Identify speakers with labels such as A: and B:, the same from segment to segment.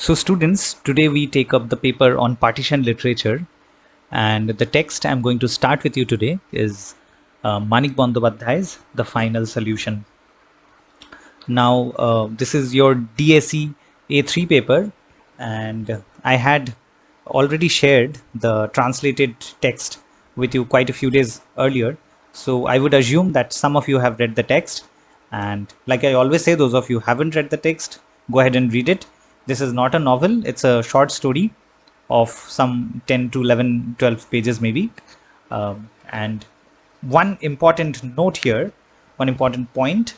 A: So students, today we take up the paper on partition literature, and the text I'm going to start with you today is Manik Bandopadhyay's The Final Solution. Now this is your DSE A3 paper, and I had already shared the translated text with you quite a few days earlier. So I would assume that some of you have read the text, and like I always say, those of you who haven't read the text, go ahead and read it. This is not a novel, it's a short story of some 10 to 11, 12 pages maybe. And one important note here, one important point: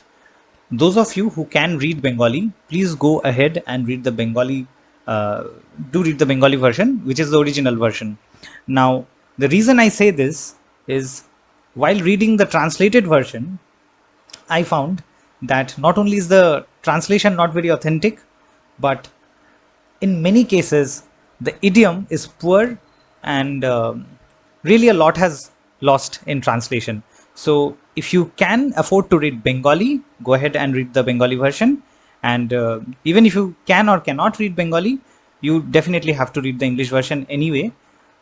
A: those of you who can read Bengali, please go ahead and read the Bengali. Do read the Bengali version, which is the original version. Now, the reason I say this is, while reading the translated version, I found that not only is the translation not very authentic, but in many cases the idiom is poor, and really a lot has lost in translation. So if you can afford to read Bengali, go ahead and read the Bengali version, and even if you can or cannot read Bengali, you definitely have to read the English version anyway,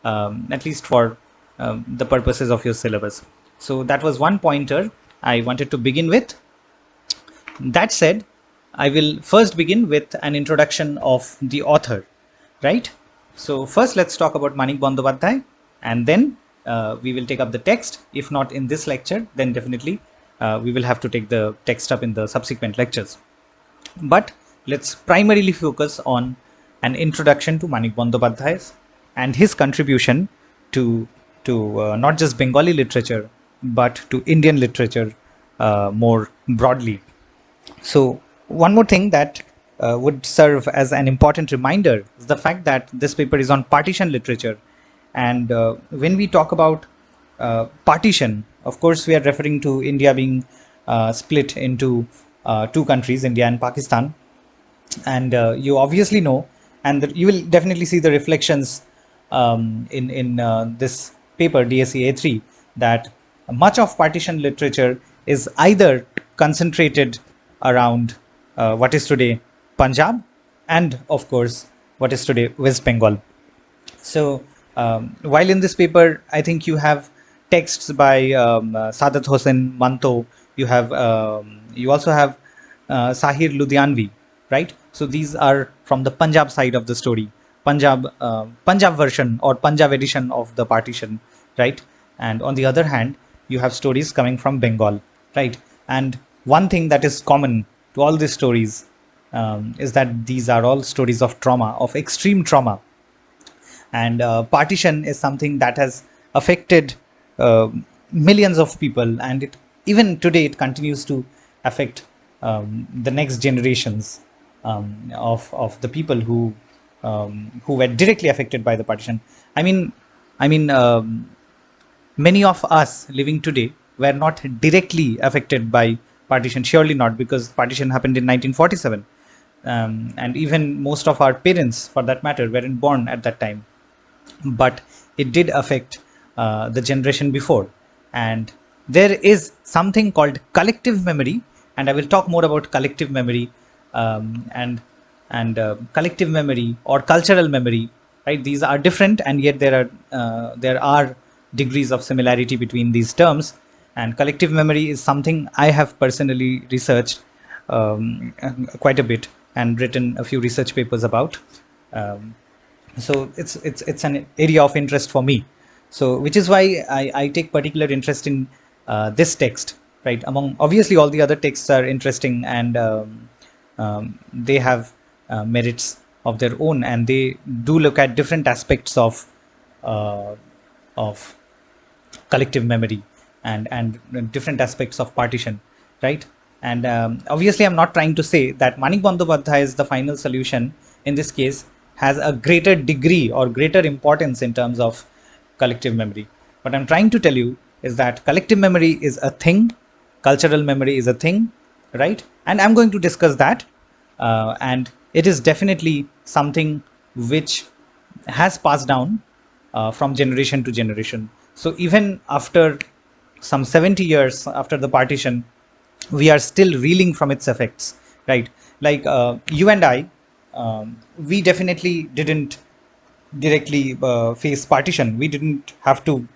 A: at least for the purposes of your syllabus. So that was one pointer I wanted to begin with. That said, I will first begin with an introduction of the author, right? So first let's talk about Manik Bandopadhyay, and then we will take up the text. If not in this lecture, then definitely we will have to take the text up in the subsequent lectures. But let's primarily focus on an introduction to Manik Bandopadhyay and his contribution to not just Bengali literature, but to Indian literature more broadly. So one more thing that would serve as an important reminder is the fact that this paper is on partition literature. And when we talk about partition, of course, we are referring to India being split into two countries, India and Pakistan. And you obviously know, and you will definitely see the reflections in this paper, DSE A3, that much of partition literature is either concentrated around what is today Punjab, and of course what is today West Bengal. So while in this paper, I think you have texts by Sadat Hossain Manto, you also have Sahir Ludhianvi, right? So these are from the Punjab side of the story, Punjab version or Punjab edition of the partition, right? And on the other hand, you have stories coming from Bengal, right? And one thing that is common to all these stories is that these are all stories of trauma, of extreme trauma. And partition is something that has affected millions of people, and it even today it continues to affect the next generations of the people who were directly affected by the partition. I mean, many of us living today were not directly affected by partition, surely not, because partition happened in 1947, and even most of our parents, for that matter, weren't born at that time. But it did affect the generation before, and there is something called collective memory, and I will talk more about collective memory, and collective memory or cultural memory, right? These are different, and yet there are degrees of similarity between these terms. And collective memory is something I have personally researched quite a bit and written a few research papers about. So it's an area of interest for me. So which is why I take particular interest in this text, right? Among obviously all the other texts are interesting, and they have merits of their own, and they do look at different aspects of collective memory and different aspects of partition, right? And obviously I'm not trying to say that Manik Bandopadhyay's The Final Solution in this case has a greater degree or greater importance in terms of collective memory. What I'm trying to tell you is that collective memory is a thing, cultural memory is a thing, right? And I'm going to discuss that, and it is definitely something which has passed down from generation to generation. So even after some 70 years after the partition, we are still reeling from its effects, right? Like you and I we definitely didn't directly face partition. We didn't have to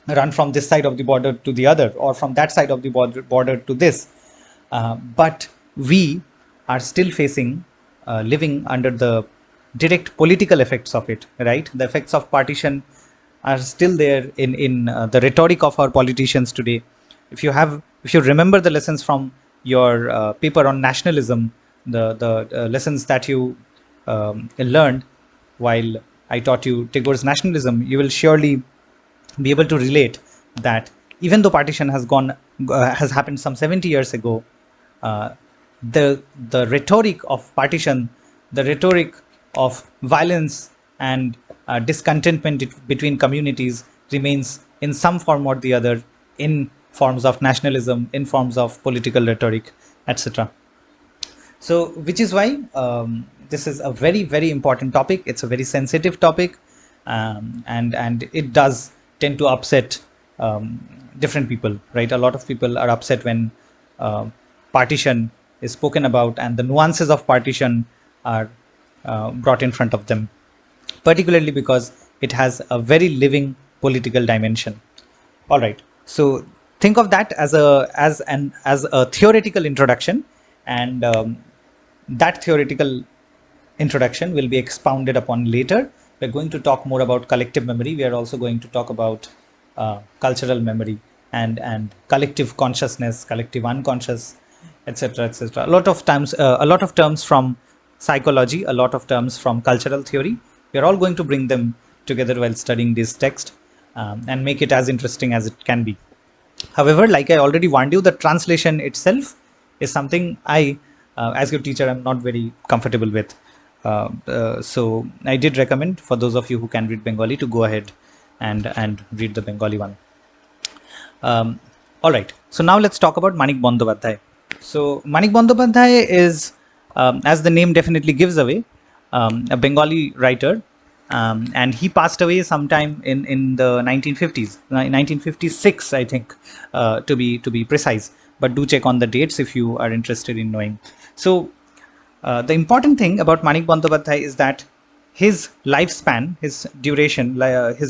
A: run from this side of the border to the other, or from that side of the border to this. But we are still facing, living under the direct political effects of it, right? The effects of partition are still there in the rhetoric of our politicians today. If you remember the lessons from your paper on nationalism, the lessons that you learned while I taught you Tagore's nationalism, you will surely be able to relate that even though partition has happened some 70 years ago, uh, the rhetoric of partition, the rhetoric of violence and discontentment between communities remains in some form or the other, in forms of nationalism, in forms of political rhetoric, etc. So, which is why this is a very, very important topic. It's a very sensitive topic, and it does tend to upset different people, right? A lot of people are upset when partition is spoken about, and the nuances of partition are brought in front of them, particularly because it has a very living political dimension. All right. So think of that as a theoretical introduction, and that theoretical introduction will be expounded upon later. We're going to talk more about collective memory. We are also going to talk about cultural memory and collective consciousness, collective unconscious, etc., etc. A lot of terms from psychology, a lot of terms from cultural theory. We are all going to bring them together while studying this text, and make it as interesting as it can be. However, like I already warned you, the translation itself is something as your teacher, I'm not very comfortable with. So I did recommend for those of you who can read Bengali to go ahead and read the Bengali one. All right. So now let's talk about Manik Bandopadhyay. So Manik Bandopadhyay is, as the name definitely gives away, a Bengali writer, and he passed away sometime in the 1950s, 1956, I think, to be precise. But do check on the dates if you are interested in knowing. So the important thing about Manik Bandopadhyay is that his lifespan, his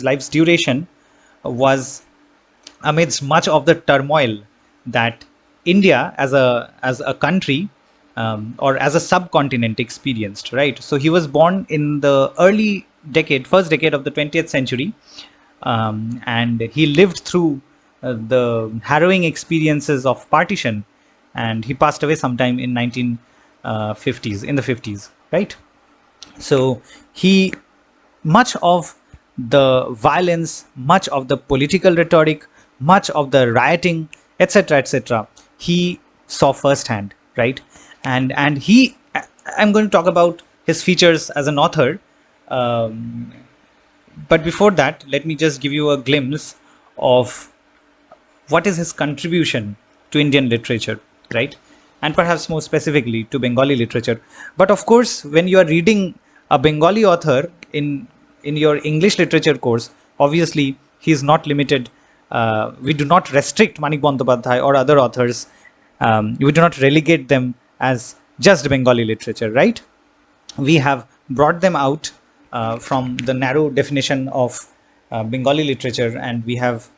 A: life's duration was amidst much of the turmoil that India as a country, or as a subcontinent experienced, right? So he was born in the first decade of the 20th century, and he lived through the harrowing experiences of partition, and he passed away sometime in 1950s, in the 50s, right? So he, much of the violence, much of the political rhetoric, much of the rioting, etc., etc., he saw firsthand, right? And I'm going to talk about his features as an author, but before that, let me just give you a glimpse of what is his contribution to Indian literature, right? And perhaps more specifically to Bengali literature. But of course, when you are reading a Bengali author in your English literature course, obviously he is not limited. We do not restrict Manik Bandopadhyay or other authors. We do not relegate them as just Bengali literature, right? We have brought them out from the narrow definition of Bengali literature, and we have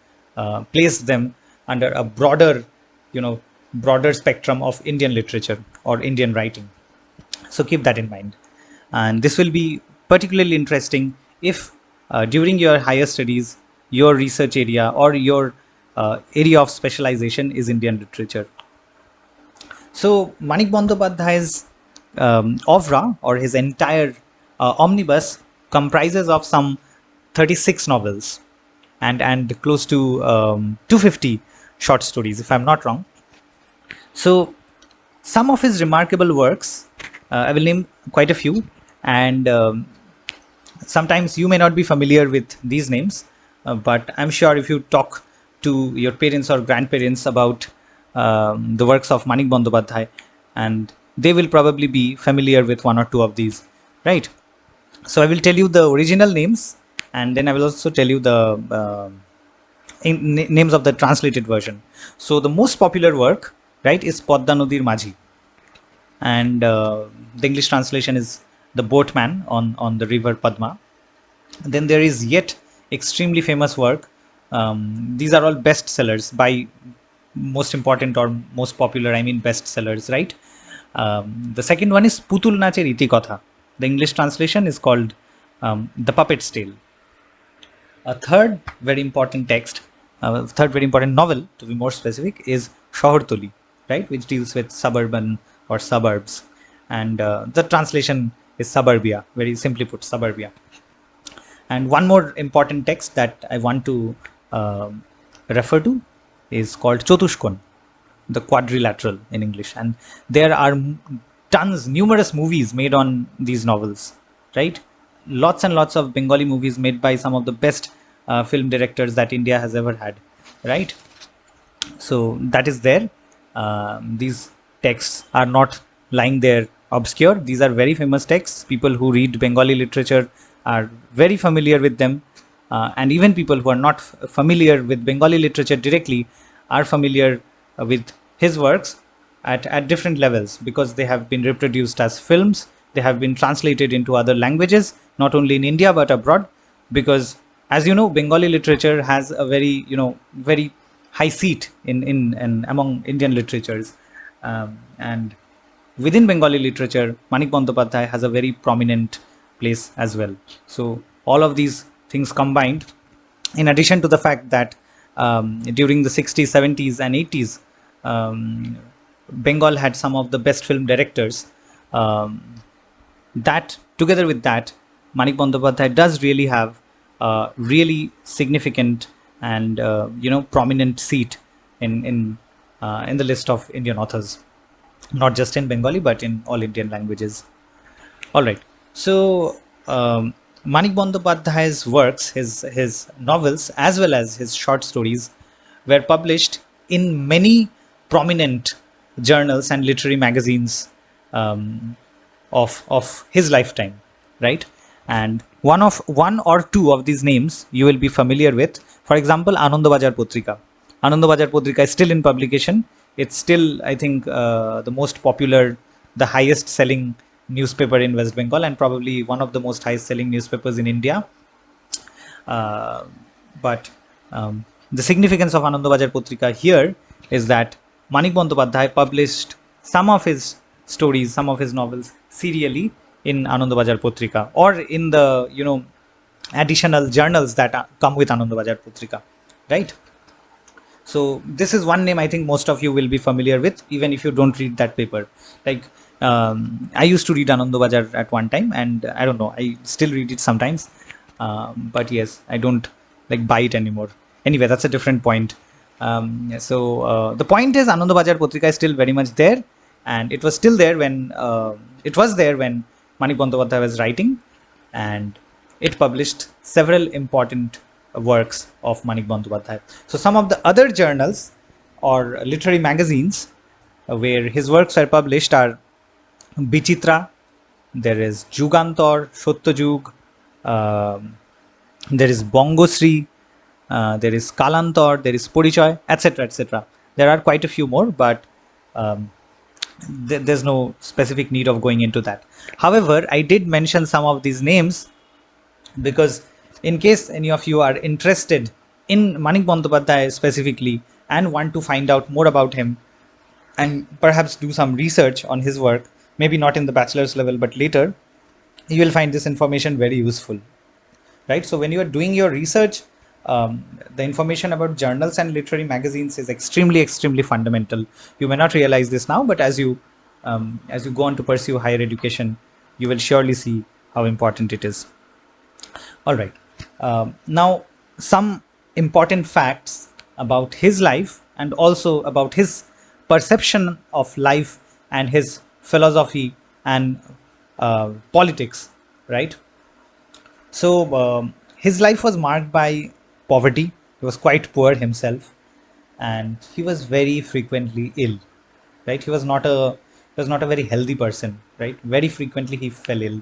A: placed them under a broader spectrum of Indian literature or Indian writing. So keep that in mind. And this will be particularly interesting if during your higher studies, your research area or your area of specialization is Indian literature. So Manik Bandopadhyay's oeuvre, or his entire omnibus, comprises of some 36 novels and close to 250 short stories, if I'm not wrong. So some of his remarkable works, I will name quite a few, and sometimes you may not be familiar with these names, but I'm sure if you talk to your parents or grandparents about the works of Manik Bandopadhyay, and they will probably be familiar with one or two of these, right? So I will tell you the original names, and then I will also tell you the names of the translated version. So the most popular work, right, is Podda Nodir Majhi, and the English translation is the boatman on the river Padma. Then there is yet extremely famous work. These are all bestsellers by most important or most popular, I mean bestsellers, right? The second one is Putul Nacher Itikotha. The English translation is called The Puppet's Tale. A third very important text, third very important novel to be more specific, is Shohortoli, right, which deals with suburban or suburbs, and the translation is suburbia, very simply put, suburbia. And one more important text that I want to refer to is called Chotushkon, the quadrilateral in English. And there are numerous movies made on these novels, right? Lots and lots of Bengali movies made by some of the best film directors that India has ever had, right? So that is there. These texts are not lying there obscure. These are very famous texts. People who read Bengali literature are very familiar with them, and even people who are not familiar with Bengali literature directly are familiar with his works at different levels, because they have been reproduced as films, they have been translated into other languages, not only in India but abroad, because as you know, Bengali literature has a very, very high seat in among Indian literatures, and within Bengali literature, Manik Bandopadhyay has a very prominent place as well. So all of these things combined, in addition to the fact that during the 60s, 70s, and 80s, Bengal had some of the best film directors. That together with that, Manik Bandopadhyay does really have a really significant and prominent seat in the list of Indian authors, not just in Bengali but in all Indian languages. All right. So Manik Bandopadhyay's works, his novels as well as his short stories, were published in many prominent journals and literary magazines of his lifetime, right? And one or two of these names you will be familiar with. For example, Anandabajar Potrika. Anandabajar Potrika is still in publication. It's still, I think, the most popular, the highest selling newspaper in West Bengal, and probably one of the most highest selling newspapers in India. But the significance of Anandabajar Potrika here is that Manik Bandopadhyay published some of his stories, some of his novels serially in Anandabajar Potrika, or in the additional journals that come with Anandabajar Potrika, right? So this is one name I think most of you will be familiar with, even if you don't read that paper. Like I used to read Anandabajar at one time, and I don't know, I still read it sometimes, but yes, I don't like buy it anymore. Anyway, that's a different point. So the point is, Anandabajar Potrika is still very much there, and it was still there when Manik Bandopadhyay was writing, and it published several important works of Manik Bandopadhyay. So some of the other journals or literary magazines where his works are published are Bichitra, there is Jugantor, Satyajug, there is Bongosri, there is Kalantor, there is Porichoy, etc., etc. There are quite a few more, but there's no specific need of going into that. However, I did mention some of these names because in case any of you are interested in Manik Bandopadhyay specifically and want to find out more about him and perhaps do some research on his work, maybe not in the bachelor's level but later, you will find this information very useful, right? So when you are doing your research, the information about journals and literary magazines is extremely fundamental. You may not realize this now, but as you go on to pursue higher education, you will surely see how important it is. All right. Now, some important facts about his life and also about his perception of life and his philosophy and politics, right? So his life was marked by poverty. He was quite poor himself, and he was very frequently ill, right? He was not a very healthy person, right? Very frequently he fell ill.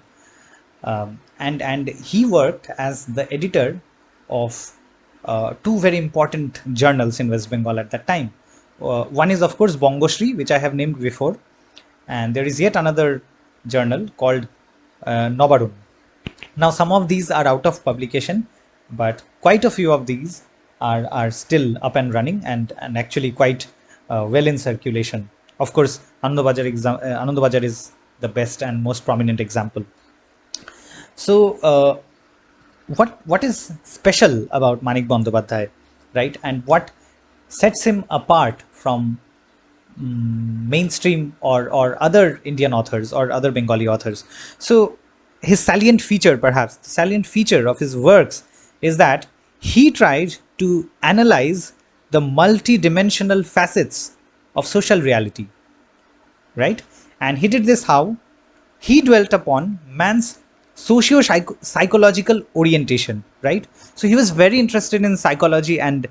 A: And he worked as the editor of two very important journals in West Bengal at that time. One is of course Bongosri, which I have named before, and there is yet another journal called Nobarun. Now, some of these are out of publication, but quite a few of these are still up and running and actually quite well in circulation. Of course, Anandabhajar is the best and most prominent example. So, what is special about Manik Bandopadhyay, right? And what sets him apart from mainstream or other Indian authors or other Bengali authors? So his salient feature, perhaps the salient feature of his works, is that he tried to analyze the multi-dimensional facets of social reality, right? And he did this how? He dwelt upon man's socio-psychological orientation, right? So he was very interested in psychology and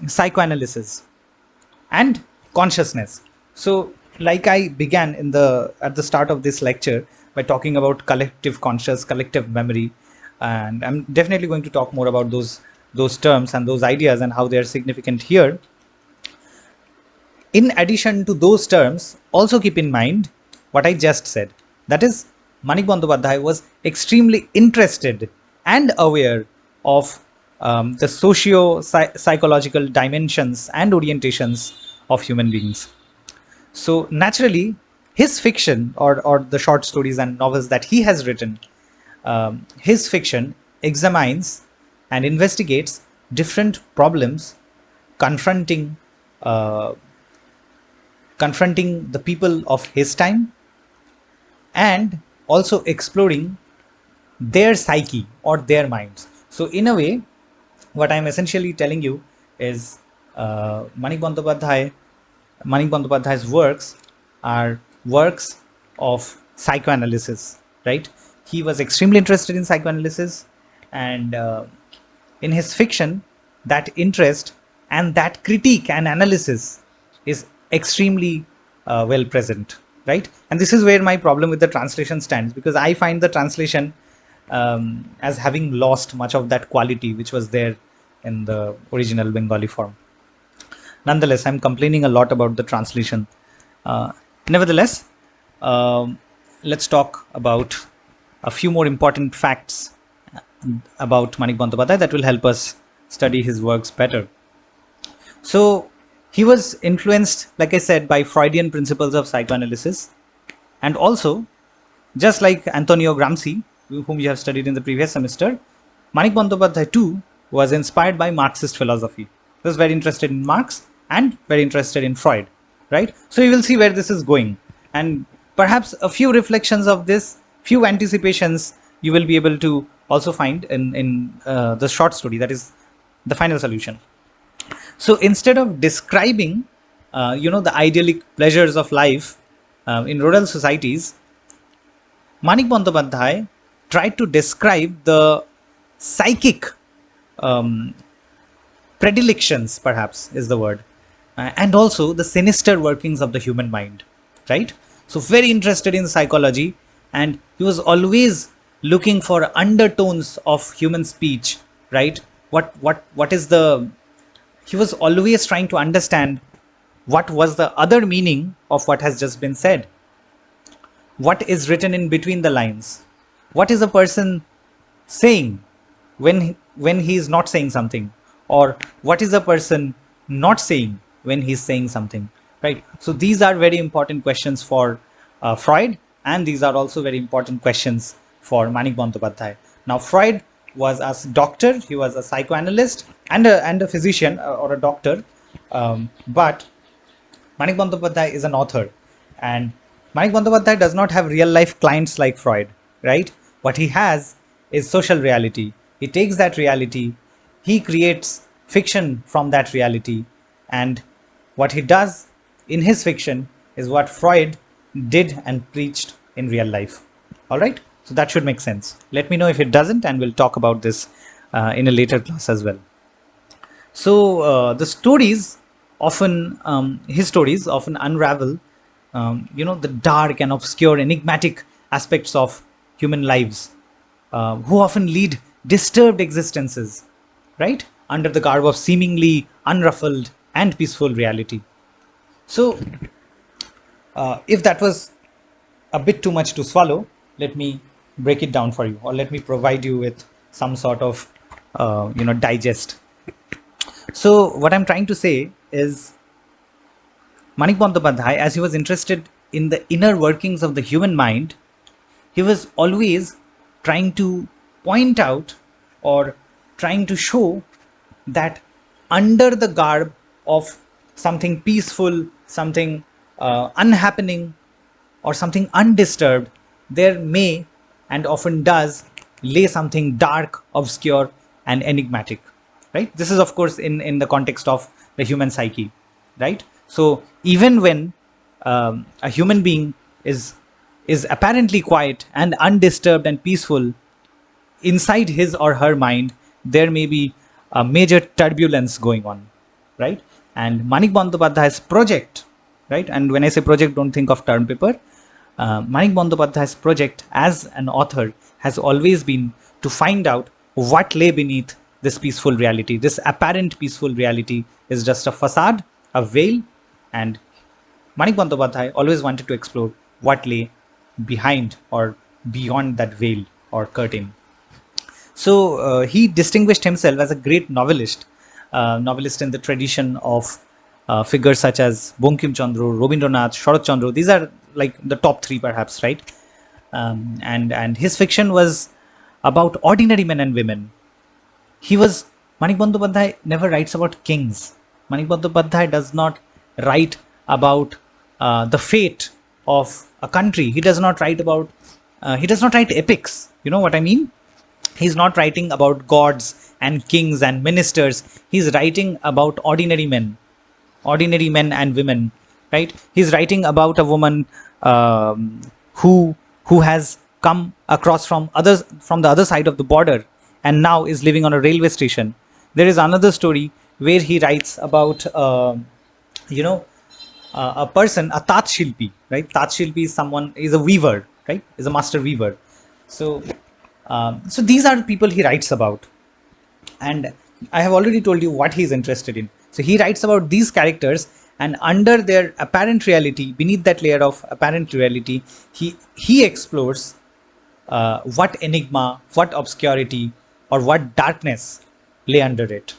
A: psychoanalysis and consciousness. So, like I began in the at the start of this lecture by talking about collective conscious, collective memory, and I'm definitely going to talk more about those terms and those ideas and how they are significant here. In addition to those terms, also keep in mind what I just said. That is, Manik Bandopadhyay was extremely interested and aware of the socio-psychological dimensions and orientations of human beings. So naturally, his fiction or the short stories and novels that he has written, his fiction examines and investigates different problems confronting uh, confronting the people of his time and also exploring their psyche or their minds. So, in a way, what I'm essentially telling you is Manik Bandopadhyay's works are works of psychoanalysis, right? He was extremely interested in psychoanalysis, and in his fiction, that interest and that critique and analysis is extremely well present, right? And this is where my problem with the translation stands, because I find the translation as having lost much of that quality which was there in the original Bengali form. Nonetheless, I'm complaining a lot about the translation. Nevertheless, let's talk about a few more important facts about Manik Bandopadhyay that will help us study his works better. So, he was influenced, like I said, by Freudian principles of psychoanalysis, and also, just like Antonio Gramsci, whom you have studied in the previous semester, Manik Bandopadhyay too was inspired by Marxist philosophy. He was very interested in Marx and very interested in Freud, right? So you will see where this is going, and perhaps a few reflections of this, few anticipations you will be able to also find in the short story, that is the final solution. So instead of describing, the idyllic pleasures of life in rural societies, Manik Bandopadhyay tried to describe the psychic um, predilections, perhaps is the word, and also the sinister workings of the human mind, right? So very interested in psychology, and he was always looking for undertones of human speech, right? What is the He was always trying to understand what was the other meaning of what has just been said. What is written in between the lines? What is a person saying when he is not saying something, or what is a person not saying when he is saying something, right? So these are very important questions for Freud, and these are also very important questions for Manik Bandopadhyay. Now, Freud was a doctor, he was a psychoanalyst and a physician or a doctor, but Manik Bandopadhyay is an author, and Manik Bandopadhyay does not have real life clients like Freud, right? What he has is social reality. He takes that reality, he creates fiction from that reality, and what he does in his fiction is what Freud did and preached in real life. All right, so that should make sense. Let me know if it doesn't, and we'll talk about this in a later class as well. So the stories often, his stories often unravel, the dark and obscure, enigmatic aspects of human lives, who often lead disturbed existences, right, under the garb of seemingly unruffled and peaceful reality. So, if that was a bit too much to swallow, let me break it down for you, or let me provide you with some sort of digest. So what I'm trying to say is, Manik Bandyopadhyay, as he was interested in the inner workings of the human mind, he was always trying to point out or trying to show that under the garb of something peaceful, something unhappening, or something undisturbed, there may and often does lay something dark, obscure, and enigmatic. Right? This is, of course, in the context of the human psyche. Right? So even when a human being is apparently quiet and undisturbed and peaceful, inside his or her mind there may be a major turbulence going on, right? And Manik Bandyopadhyay's project, right? And when I say project, don't think of term paper. Manik Bandyopadhyay's project as an author has always been to find out what lay beneath this peaceful reality. This apparent peaceful reality is just a facade, a veil, and Manik Bandyopadhyay always wanted to explore what lay behind or beyond that veil or curtain. So he distinguished himself as a great novelist, novelist in the tradition of figures such as Bankim Chandra, Rabindranath, Sharat Chandra. These are like the top three, perhaps, right? And his fiction was about ordinary men and women. Manik Bandyopadhyay never writes about kings. Manik Bandyopadhyay does not write about the fate of a country. He does not write about. He does not write epics. You know what I mean? He's not writing about gods and kings and ministers. He's writing about ordinary men and women, right? He's writing about a woman who has come across from the other side of the border and now is living on a railway station. There is another story where he writes about a person, a tat shilpi, right? Tat shilpi is a weaver, right? Is a master weaver. So so these are the people he writes about, and I have already told you what he is interested in. So he writes about these characters, and under their apparent reality, beneath that layer of apparent reality, he explores what enigma, what obscurity, or what darkness lay under it.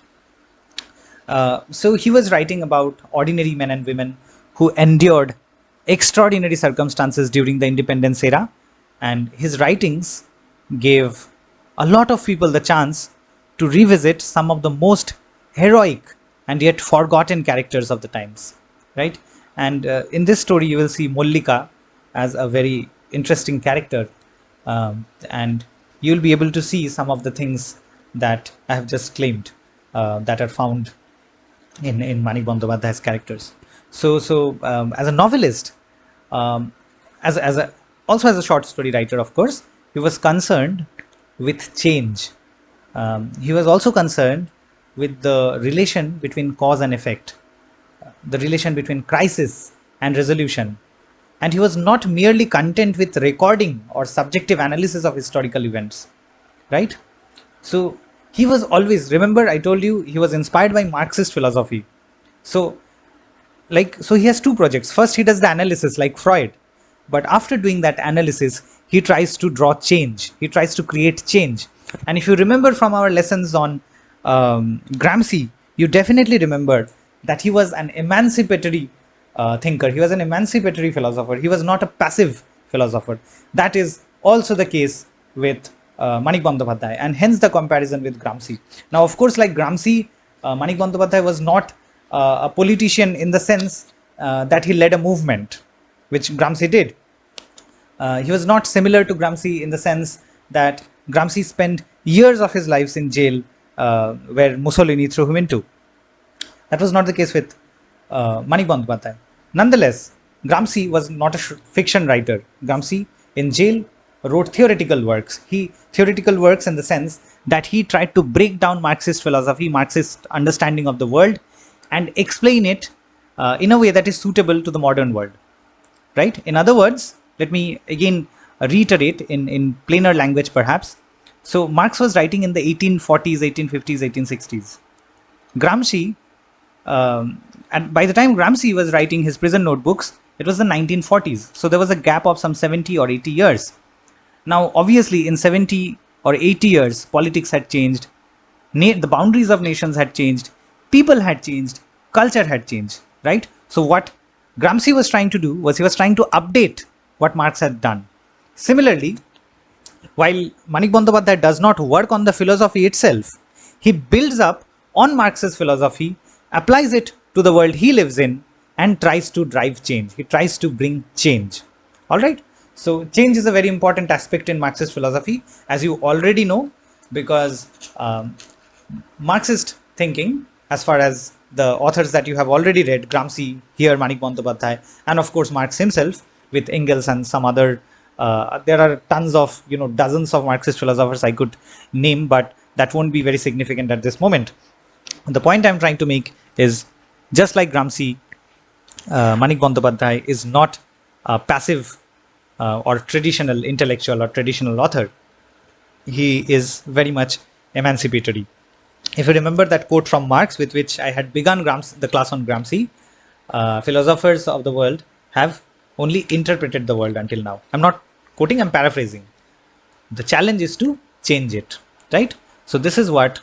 A: So he was writing about ordinary men and women who endured extraordinary circumstances during the independence era, and his writings gave a lot of people the chance to revisit some of the most heroic and yet forgotten characters of the times, right? And in this story, you will see Mollika as a very interesting character, and you will be able to see some of the things that I have just claimed that are found in Manik Bandyopadhyay's characters. So as a novelist, also as a short story writer, of course, he was concerned with change. He was also concerned with the relation between cause and effect, the relation between crisis and resolution. And he was not merely content with recording or subjective analysis of historical events, right? So he was always, remember I told you he was inspired by Marxist philosophy. So he has two projects. First, he does the analysis like Freud, but after doing that analysis, he tries to draw change. He tries to create change. And if you remember from our lessons on Gramsci, you definitely remember that he was an emancipatory thinker. He was an emancipatory philosopher. He was not a passive philosopher. That is also the case with Manik Bandyopadhyay, and hence the comparison with Gramsci. Now, of course, like Gramsci, Manik Bandyopadhyay was not a politician in the sense that he led a movement, which Gramsci did. He was not similar to Gramsci in the sense that Gramsci spent years of his lives in jail where Mussolini threw him into. That was not the case with Manik Bandyopadhyay. Nonetheless, Gramsci was not a fiction writer. Gramsci in jail wrote theoretical works. Theoretical works in the sense that he tried to break down Marxist philosophy, Marxist understanding of the world, and explain it in a way that is suitable to the modern world. Right? In other words, let me again reiterate in plainer language perhaps. So Marx was writing in the 1840s, 1850s, 1860s. Gramsci, and by the time Gramsci was writing his prison notebooks, it was the 1940s. So there was a gap of some 70 or 80 years. Now, obviously, in 70 or 80 years, politics had changed, the boundaries of nations had changed, people had changed, culture had changed, right? So, what Gramsci was trying to do was he was trying to update what Marx had done. Similarly, while Manik Bandyopadhyay does not work on the philosophy itself, he builds up on Marx's philosophy, applies it to the world he lives in, and tries to drive change. He tries to bring change. All right. So, change is a very important aspect in Marxist philosophy, as you already know, because Marxist thinking, as far as the authors that you have already read, Gramsci, here Manik Bandyopadhyay, and of course Marx himself with Engels and some other, there are tons of, dozens of Marxist philosophers I could name, but that won't be very significant at this moment. The point I'm trying to make is, just like Gramsci, Manik Bandyopadhyay is not a passive or traditional intellectual or traditional author. He is very much emancipatory. If you remember that quote from Marx with which I had begun the class on Gramsci, philosophers of the world have only interpreted the world until now. I'm not quoting, I'm paraphrasing. The challenge is to change it, right? So this is what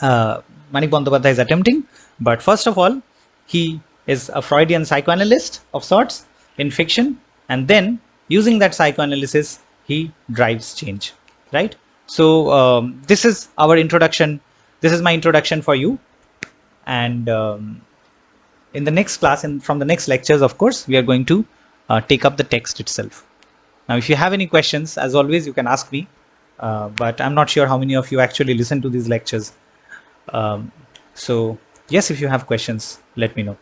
A: Manik Bandyopadhyay is attempting. But first of all, he is a Freudian psychoanalyst of sorts in fiction, and then using that psychoanalysis, he drives change, right? So this is our introduction. This is my introduction for you, and in the next class and from the next lectures, of course, we are going to take up the text itself. Now, if you have any questions, as always, you can ask me, but I'm not sure how many of you actually listen to these lectures. So yes, if you have questions, let me know.